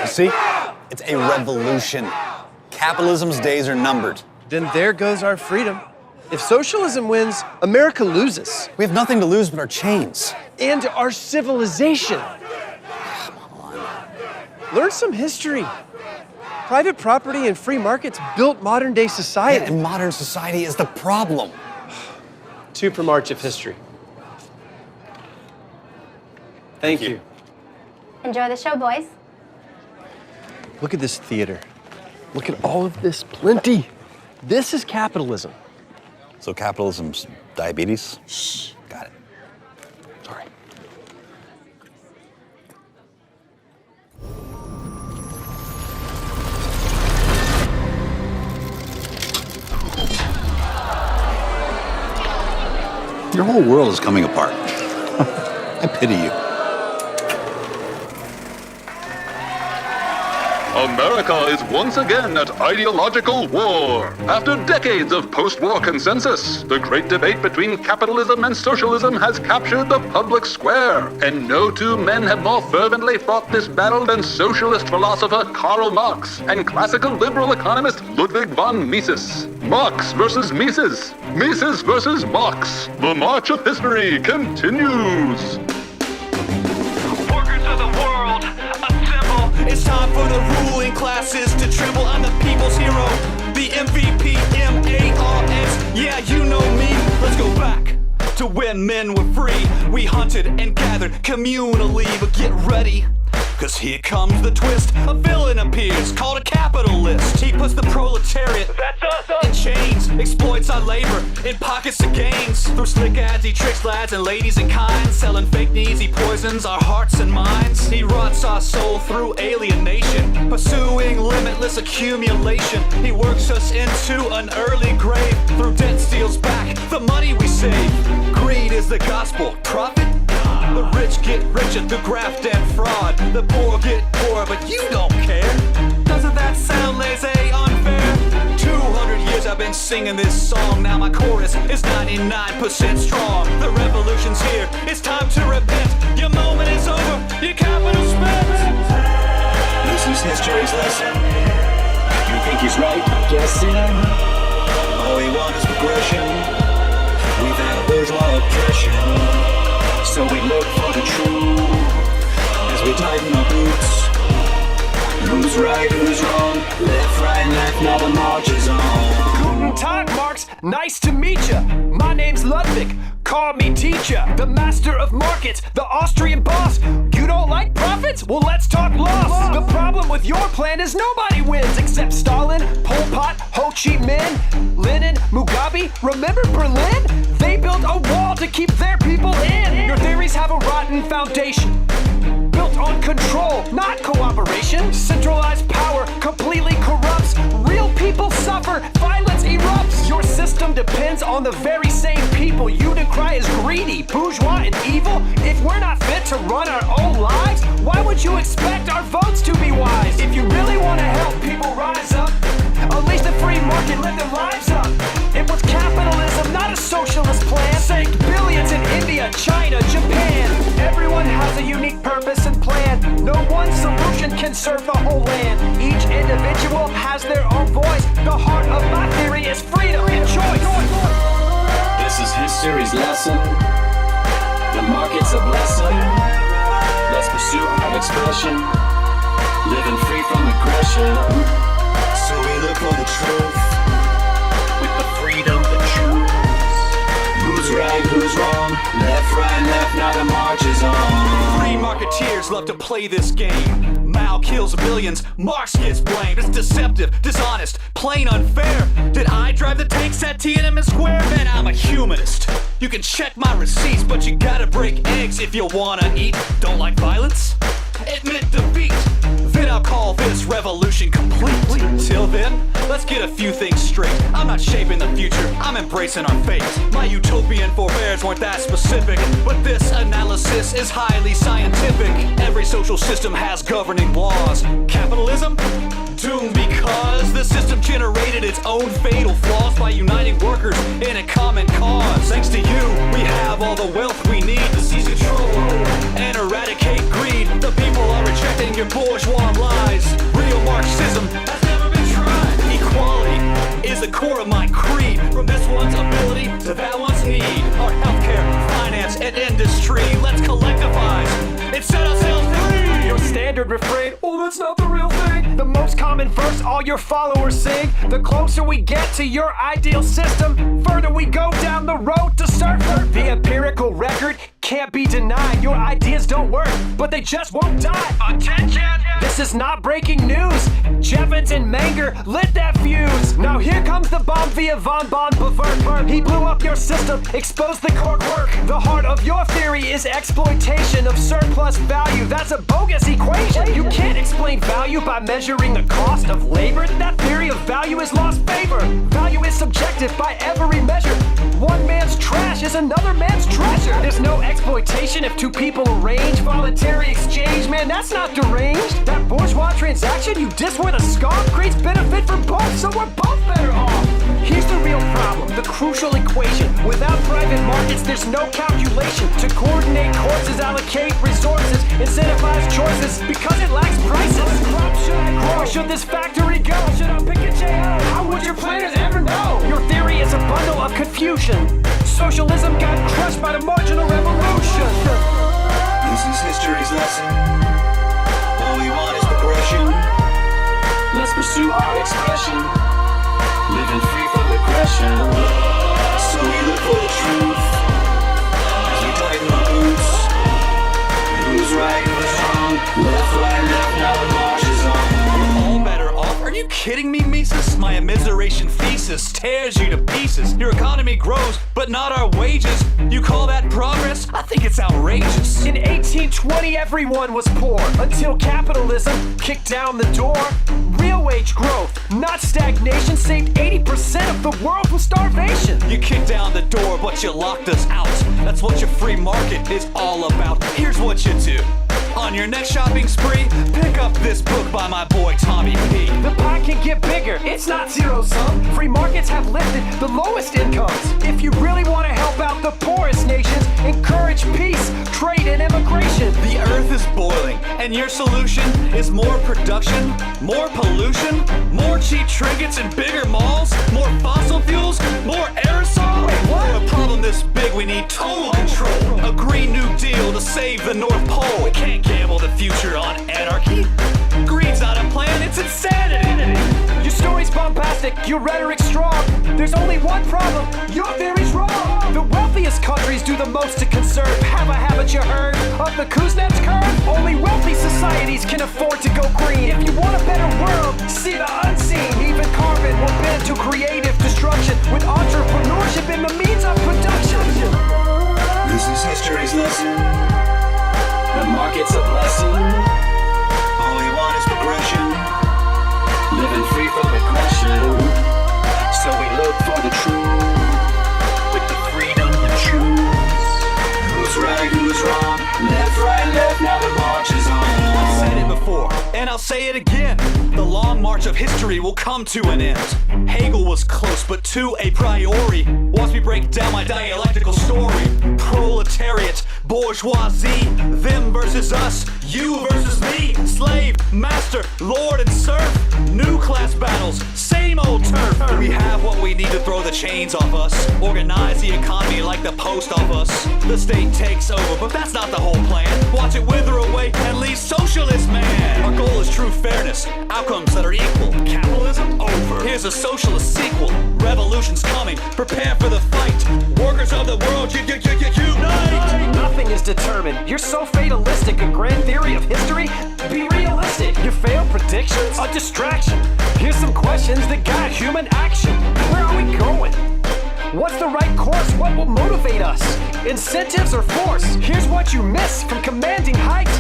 You see? It's a revolution. Capitalism's days are numbered. Then there goes our freedom. If socialism wins, America loses. We have nothing to lose but our chains. And our civilization. Come on. Learn some history. Private property and free markets built modern-day society. And modern society is the problem. 2 for March of history. Thank you. Enjoy the show, boys. Look at this theater. Look at all of this plenty. This is capitalism. So capitalism's diabetes? Shh. Got it. Sorry. Your whole world is coming apart. I pity you. America is once again at ideological war. After decades of post-war consensus, the great debate between capitalism and socialism has captured the public square. And no 2 men have more fervently fought this battle than socialist philosopher Karl Marx and classical liberal economist Ludwig von Mises. Marx versus Mises. Mises versus Marx. The march of history continues. Workers of the world, assemble. It's time for the ruling classes to tremble. I'm the people's hero, the MVP, M-A-R-X. Yeah, you know me. Let's go back to when men were free. We hunted and gathered communally, but get ready, cause here comes the twist. A villain appears, called a capitalist. He puts the proletariat, that's us, in chains. Exploits our labor in pockets of gains. Through slick ads, he tricks lads and ladies in kind. Selling fake needs, he poisons our hearts and minds. He rots our soul through alienation, pursuing limitless accumulation. He works us into an early grave. Through debt steals back the money we save. Greed is the gospel, profit. The rich get richer through graft and fraud. The poor get poorer, but you don't care. Doesn't that sound laissez unfair? 200 years I've been singing this song. Now my chorus is 99% strong. The revolution's here, it's time to repent. Your moment is over, your capital spent. This is history's lesson. You think he's right? Guessing. All we want is progression without bourgeois oppression. So we look for the truth as we tighten our boots. Who's right, who's wrong? Left, right, left, now the march is on. Guten Tag, Marx. Nice to meet ya. My name's Ludwig. Call me teacher. The master of markets, the Austrian boss. You don't like profits? Well, let's talk loss. The problem with your plan is nobody wins except Stalin, Pol Pot, Ho Chi Minh, Lenin, Mugabe. Remember Berlin? They built a wall to keep their people in. Your theories have a rotten foundation, built on control, not cooperation. Centralized power completely corrupts. Real people suffer, violence erupts. Your system depends on the very same people you decry as greedy, bourgeois, and evil. If we're not fit to run our own lives, why would you expect our votes to be wise? If you really want to help people rise up, unleash the free market, let their lives up. It was capitalism, not a socialist plan. Saved billions in India, China, Japan. Everyone has a unique purpose and plan. No one solution can serve the whole land. Each individual has their own voice. The heart of my theory is freedom and choice. This is history's lesson. The market's a blessing. Let's pursue our expression, living free from aggression. So we look for the truth with the freedom to choose. Who's right, who's wrong? Left, right, left, now the march is on. Free marketeers love to play this game. Mao kills billions, Marx gets blamed. It's deceptive, dishonest, plain unfair. Did I drive the tanks at Tiananmen Square? Man, I'm a humanist. You can check my receipts, but you gotta break eggs if you wanna eat. Don't like violence? Admit defeat. Then I'll call this revolution complete. Till then, let's get a few things straight. I'm not shaping the future, I'm embracing our fate. My utopian forebears weren't that specific, but this analysis is highly scientific. Every social system has governing laws. Capitalism? Doomed because the system generated its own fatal flaws by uniting workers in a common cause. Thanks to you, we have all the wealth we need to seize control and eradicate greed. The people are rejecting your bourgeois lies. and industry. Let's collectivize and set ourselves free. Your standard refrain, oh, that's not the real thing. The most common verse all your followers sing. The closer we get to your ideal system, further we go down the road to surfer. The empirical record can't be denied. Your ideas don't work, but they just won't die. Attention! This is not breaking news. Jevons and Menger lit that fuse. Now here comes the bomb via von Bevert. He blew up your system, exposed the core work. The heart of your theory is exploitation of surplus value. That's a bogus equation. You can't explain value by measuring the cost of labor. That theory of value is lost favor. Value is subjective by every measure. One man's trash is another man's treasure. There's no exploitation if two people arrange voluntary exchange. Man, that's not deranged. That bourgeois transaction you diss with a scarf creates benefit for both, so we're both better off. Here's the real problem, the crucial equation. Without private markets, there's no calculation to coordinate courses, allocate resources, incentivize choices because it lacks prices. What crop should I grow? Where should this factory go? Should I pick a JO? How would your planners ever know? Your theory is a bundle of confusion. Socialism got crushed by the marginal revolution. This is history's lesson. All we want is progression. Let's pursue our expression. Living free from aggression. So we look for the truth as we tighten our boots. Who's right, who's wrong? Left, right, left, now the march is on. All better off? Are you kidding me, Mises? My immiseration thesis tears you to pieces. Your economy grows, but not our wages. You call that progress? I think it's outrageous. In 1820, everyone was poor until capitalism kicked down the door. Real wage growth, not stagnation, saved 80% of the world from starvation. You kicked down the door, but you locked us out. That's what your free market is all about. Here's what you do. On your next shopping spree, pick up this book by my boy Tommy P. The pie can get bigger, it's not zero-sum. Free markets have lifted the lowest incomes. If you really want to help out the poorest nations, encourage peace, trade, and immigration. The earth is boiling, and your solution is more production, more pollution, more cheap trinkets and bigger malls, more fossil fuels, more aerosol. Wait, what? For a problem this big, we need total control. A Green New Deal to save the North Pole. We can't gamble the future on anarchy. Greed's not a plan, it's insanity. Your story's bombastic, your rhetoric's strong. There's only one problem, your theory's wrong. The wealthiest countries do the most to conserve. Haven't you heard of the Kuznets curve? Only wealthy societies can afford to go green. If you want a better world, see the unseen. Even carbon will bend to creative destruction with entrepreneurship in the means of production. This is history's lesson. The market's a blessing. All we want is progression. Living free from aggression. So we look for the truth. With the freedom to choose. Who's right, who's wrong? Left, right, left, now the march is on. I've said it before, and I'll say it again. The long march of history will come to an end. Hegel was close, but to a priori. Once we break down my dialectical story, proletariat, bourgeoisie, them versus us, you versus me, slave, master, lord, and serf. New class battles, same old turf. We have what we need to throw the chains off us. Organize the economy like the post office. The state takes over, but that's not the whole plan. Watch it wither away and leave socialist man. Our goal is true fairness, outcomes that are equal. Capitalism over. Here's a socialist sequel. Revolution's coming, prepare for the fight. Workers of the world, unite. Nothing is determined. You're so fatalistic. A grand theory of history? Be realistic. Your failed predictions? A distraction. Here's some questions that guide human action. Where are we going? What's the right course? What will motivate us? Incentives or force? Here's what you miss from commanding heights.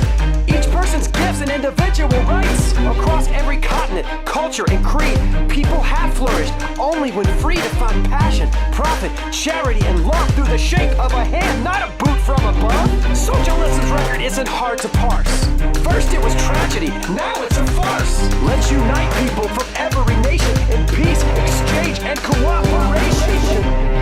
Each person's gifts and individual rights. Across every continent, culture, and creed, people have flourished only when free to find passion, profit, charity, and love through the shake of a hand, not a boot from above. Socialism's record isn't hard to parse. First it was tragedy, now it's a farce. Let's unite people from every nation in peace, exchange, and cooperation.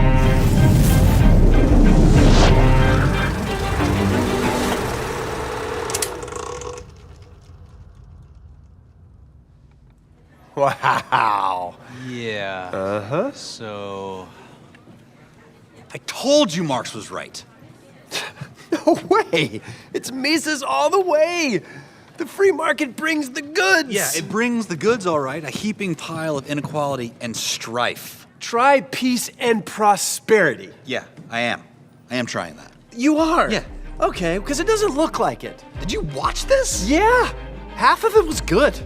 Wow. Yeah. So... I told you Marx was right. No way! It's Mises all the way! The free market brings the goods! Yeah, it brings the goods, all right. A heaping pile of inequality and strife. Try peace and prosperity. Yeah, I am. I am trying that. You are? Yeah. Okay, because it doesn't look like it. Did you watch this? Yeah! Half of it was good.